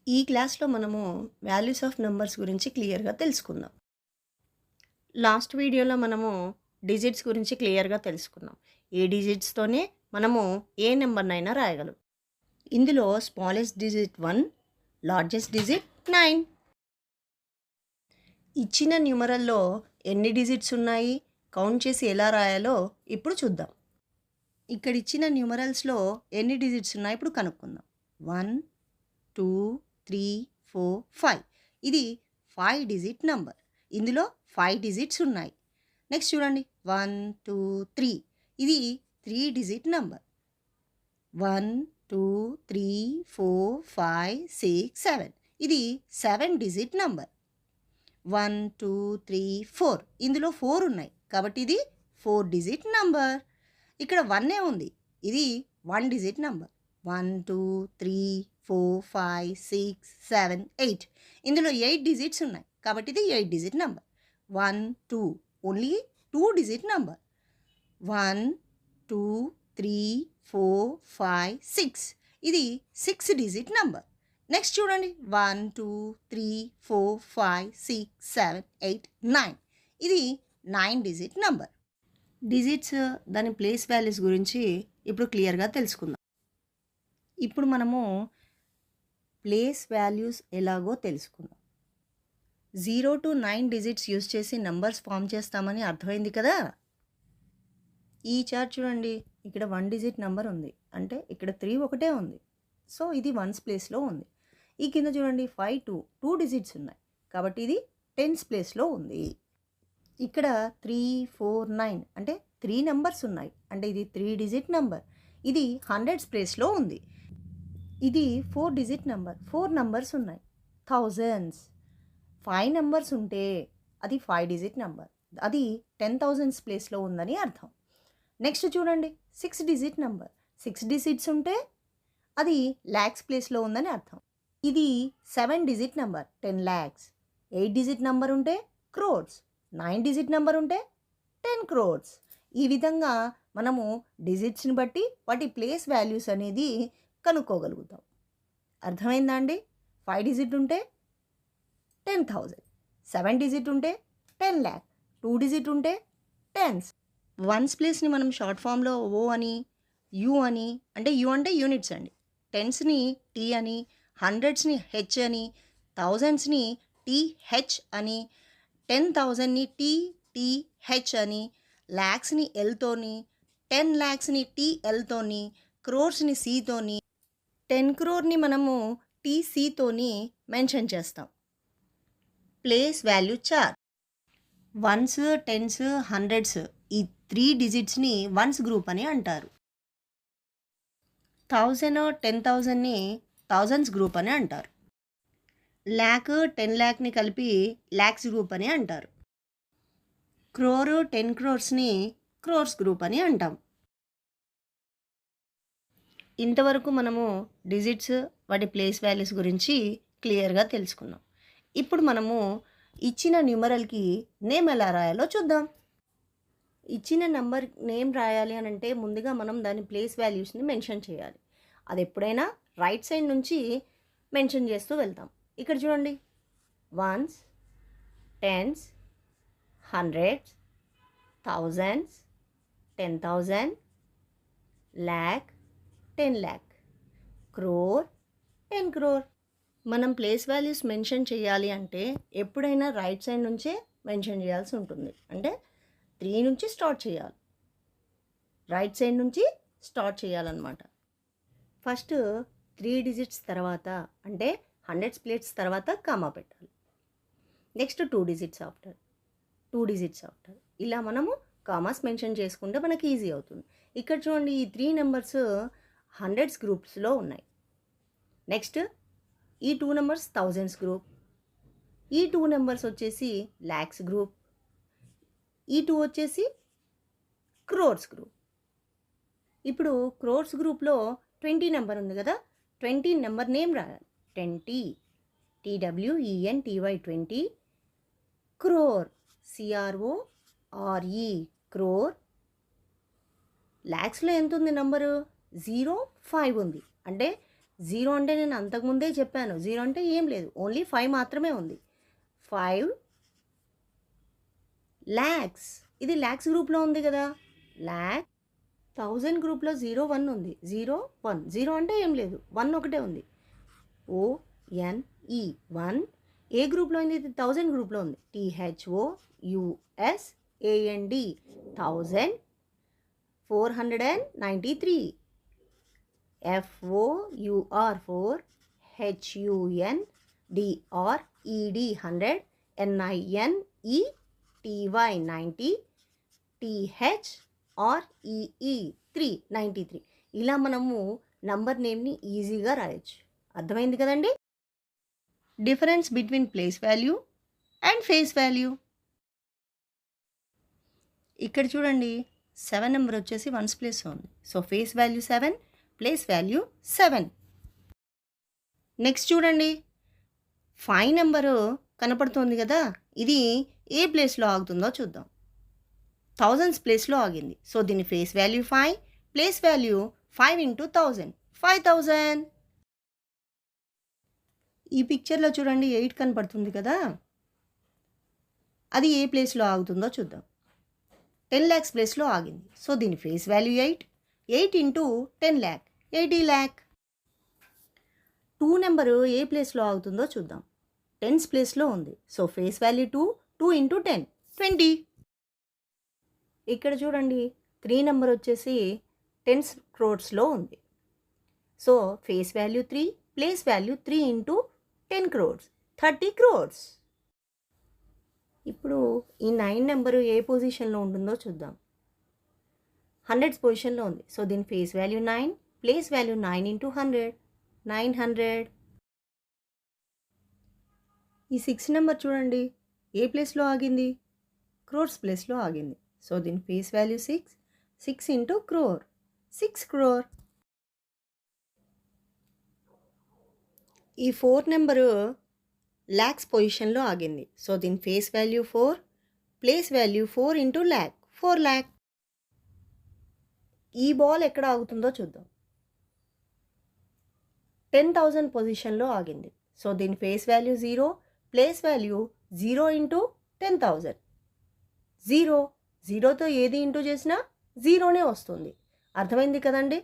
ఈ క్లాస్లో మనము వాల్యూస్ ఆఫ్ నంబర్స్ గురించి క్లియర్గా తెలుసుకుందాం. లాస్ట్ వీడియోలో మనము డిజిట్స్ గురించి క్లియర్గా తెలుసుకున్నాం. ఏ డిజిట్స్తోనే మనము ఏ నెంబర్నైనా రాయగలం. ఇందులో స్మాలెస్ట్ డిజిట్ 1, లార్జెస్ట్ డిజిట్ 9. ఇచ్చిన న్యూమరల్లో ఎన్ని డిజిట్స్ ఉన్నాయి, కౌంట్ చేసి ఎలా రాయాలో ఇప్పుడు చూద్దాం. ఇక్కడ ఇచ్చిన న్యూమరల్స్లో ఎన్ని డిజిట్స్ ఉన్నాయి ఇప్పుడు కనుక్కుందాం. 1, 2, 3, 4, 5. ఇది 5 డిజిట్ నంబర్. ఇందులో 5 డిజిట్స్ ఉన్నాయి. నెక్స్ట్ చూడండి 1, 2, 3. ఇది 3 డిజిట్ నంబర్. 1, 2, 3, 4, 5, 6, 7. ఇది 7 డిజిట్ నంబర్. 1, 2, 3, 4. ఇందులో 4 ఉన్నాయి కాబట్టి ఇది 4 డిజిట్ నంబర్. ఇక్కడ 1 ఉంది, ఇది 1 డిజిట్ నంబర్. 1, 2, 3, 4, 5, 6, 7, 8. ఇందులో 8 డిజిట్స్ ఉన్నాయి కాబట్టి ఇది 8 digit number. 1, 2 only 2 digit number. 1, 2, 3, 4, 5, 6. ఇది 6 డిజిట్ నంబర్. నెక్స్ట్ చూడండి 1, 2, 3, 4, 5, 6, 7, 8, 9. ఇది 9 డిజిట్ నంబర్. డిజిట్స్ దాని ప్లేస్ వాల్యూస్ గురించి ఇప్పుడు క్లియర్గా తెలుసుకుందాం. ఇప్పుడు మనము ప్లేస్ వాల్యూస్ ఎలాగో తెలుసుకుందాం. 0 to 9 డిజిట్స్ యూజ్ చేసి నంబర్స్ ఫామ్ చేస్తామని అర్థమైంది కదా. ఈ చార్ట్ చూడండి, ఇక్కడ 1 డిజిట్ నెంబర్ ఉంది, అంటే ఇక్కడ 3 ఒకటే ఉంది, సో ఇది 1s ప్లేస్లో ఉంది. ఈ కింద చూడండి 5, 2 డిజిట్స్ ఉన్నాయి కాబట్టి ఇది 10s ప్లేస్లో ఉంది. ఇక్కడ 3, 4, 9 అంటే 3 నెంబర్స్ ఉన్నాయి, అంటే ఇది 3 డిజిట్ నెంబర్. ఇది 100s ప్లేస్లో ఉంది. ఇది 4 డిజిట్ నెంబర్. 4 నెంబర్స్ ఉన్నాయి. థౌజండ్స్. 5 నెంబర్స్ ఉంటే అది 5 డిజిట్ నెంబర్, అది 10,000s ప్లేస్లో ఉందని అర్థం. నెక్స్ట్ చూడండి 6 డిజిట్ నెంబర్. 6 డిజిట్స్ ఉంటే అది ల్యాక్స్ ప్లేస్లో ఉందని అర్థం. ఇది 7 digit number, 10 lakhs. 8 digit number ఉంటే క్రోర్స్. 9 డిజిట్ నెంబర్ ఉంటే 10 crores. ఈ విధంగా మనము డిజిట్స్ని బట్టి వాటి ప్లేస్ వాల్యూస్ అనేది కనుక్కోగలుగుతాం. అర్థమైందా అండి? 5 డిజిట్ ఉంటే 10,000, 7 డిజిట్ ఉంటే 10 lakh, 2 డిజిట్ ఉంటే 10s. 1s ప్లేస్ని మనం షార్ట్ ఫామ్లో ఓ అని, యూ అని, అంటే యూ అంటే యూనిట్స్ అండి, 10స్ని టీ అని, 100స్ని హెచ్ అని, 1000స్ని టీహెచ్ అని, 10,000ని టీహెచ్ అని, ల్యాక్స్ని ఎల్తోని, 10 lakhsని టీఎల్తోని, క్రోర్స్ని సీతోని, 10 crore మనము టీసీతోని మెన్షన్ చేస్తాం. Place value chart. 1s, 10s, 100s ఈ 3 డిజిట్స్ని 1s గ్రూప్ అని అంటారు. 1000, 10,000ని 1000s గ్రూప్ అని అంటారు. ల్యాక్, 10 lakhని కలిపి ల్యాక్స్ గ్రూప్ అని అంటారు. క్రోర్, 10 crores క్రోర్స్ గ్రూప్ అని అంటాం. ఇంతవరకు మనము డిజిట్స్, వాటి ప్లేస్ వాల్యూస్ గురించి క్లియర్గా తెలుసుకున్నాం. ఇప్పుడు మనము ఇచ్చిన న్యూమరల్కి నేమ్ ఎలా రాయాలో చూద్దాం. ఇచ్చిన నెంబర్ నేమ్ రాయాలి అని అంటే ముందుగా మనం దాని ప్లేస్ వాల్యూస్ని మెన్షన్ చేయాలి. అది ఎప్పుడైనా రైట్ సైడ్ నుంచి మెన్షన్ చేస్తూ వెళ్తాం. ఇక్కడ చూడండి 1s, 10s, 100s, 1000s, 10,000, lakh, 10 lakh, crore, 10 crore. మనం ప్లేస్ వాల్యూస్ మెన్షన్ చేయాలి అంటే ఎప్పుడైనా రైట్ సైడ్ నుంచే మెన్షన్ చేయాల్సి ఉంటుంది. అంటే 3 నుంచి స్టార్ట్ చేయాలి, రైట్ సైడ్ నుంచి స్టార్ట్ చేయాలన్నమాట. ఫస్ట్ 3 డిజిట్స్ తర్వాత, అంటే 100s ప్లేస్ తర్వాత కామా పెట్టాలి. Next 2 digits after, 2 digits after, ఇలా మనము కామాస్ మెన్షన్ చేసుకుంటే మనకి ఈజీ అవుతుంది. ఇక్కడ చూడండి ఈ 3 నెంబర్స్ 100s గ్రూప్స్లో ఉన్నాయి. నెక్స్ట్ ఈ 2 నెంబర్స్ 1000s గ్రూప్, ఈ 2 నెంబర్స్ వచ్చేసి ల్యాక్స్ గ్రూప్, ఈ 2 వచ్చేసి క్రోర్స్ గ్రూప్. ఇప్పుడు క్రోర్స్ గ్రూప్లో 20 నెంబర్ ఉంది కదా, 20 నెంబర్ నేమ్ రాయాలి. 20, TWENTY 20, క్రోర్, CRORE, క్రోర్. ల్యాక్స్లో ఎంత ఉంది నెంబరు? 05 ఉంది, అంటే జీరో అంటే నేను అంతకుముందే చెప్పాను, జీరో అంటే ఏం లేదు, ఓన్లీ 5 మాత్రమే ఉంది. 5 lakhs. ఇది ల్యాక్స్ గ్రూప్లో ఉంది కదా, ల్యాక్. 1000 గ్రూప్లో 0 1 ఉంది, 0 1, 0 అంటే ఏం లేదు, 1 ఒకటే ఉంది. ONE 1. ఏ గ్రూప్లో ఉంది? ఇది 1000 గ్రూప్లో ఉంది. THOUSAND 1493. FOUR 4. HUNDRED 100. NINETY 90. THREE 3 93. ఇలా మనము నంబర్ నేమ్ని ఈజీగా రాయొచ్చు. అర్థమైంది కదండి? Difference between place value and face value. ఇక్కడ చూడండి, 7 నెంబర్ వచ్చేసి వన్స్ ప్లేస్లో ఉంది. So face value 7, place value 7. Next చూడండి, 5 నెంబరు కనపడుతుంది కదా, ఇది ఏ ప్లేస్లో ఆగుతుందో చూద్దాం. థౌజండ్స్ ప్లేస్లో ఆగింది. సో దీని face value 5, place value 5 into 1000, 5000. ఈ పిక్చర్లో చూడండి 8 కనపడుతుంది కదా, అది ఏ ప్లేస్లో ఆగుతుందో చూద్దాం. 10 lakhs ప్లేస్లో ఆగింది. సో దీని face value 8, 8 into 10 lakh, 80 lakh. 2 number ఏ ప్లేస్లో ఆగుతుందో చూద్దాం. 10s ప్లేస్లో ఉంది. So face value 2, 2 into 10, 20. ఇక్కడ చూడండి, 3 నెంబర్ వచ్చేసి 10 crores ఉంది. So face value 3, place value 3 into 10 crores, 30 crores. ఇప్పుడు ఈ 9 నెంబరు ఏ పొజిషన్లో ఉంటుందో చూద్దాం. 100s పొజిషన్లో ఉంది. సో దీని face value 9, place value 9 into 100, 900. ఈ 6 నెంబర్ చూడండి, ఏ ప్లేస్లో ఆగింది? క్రోర్స్ ప్లేస్లో ఆగింది. సో దీని face value 6, 6 into crore, 6 crore. ఈ 4 నెంబరు ల్యాక్స్ పొజిషన్లో ఆగింది. సో దీని face value 4, place value 4 into lakh, 4 lakh. ఈ బాల్ ఎక్కడ ఆగుతుందో చూద్దాం. 10,000 పొజిషన్లో ఆగింది. సో దీని face value 0, place value 0 into 10,000, 0. 0తో ఏది ఇంటూ చేసినా 0నే వస్తుంది. అర్థమైంది కదండి?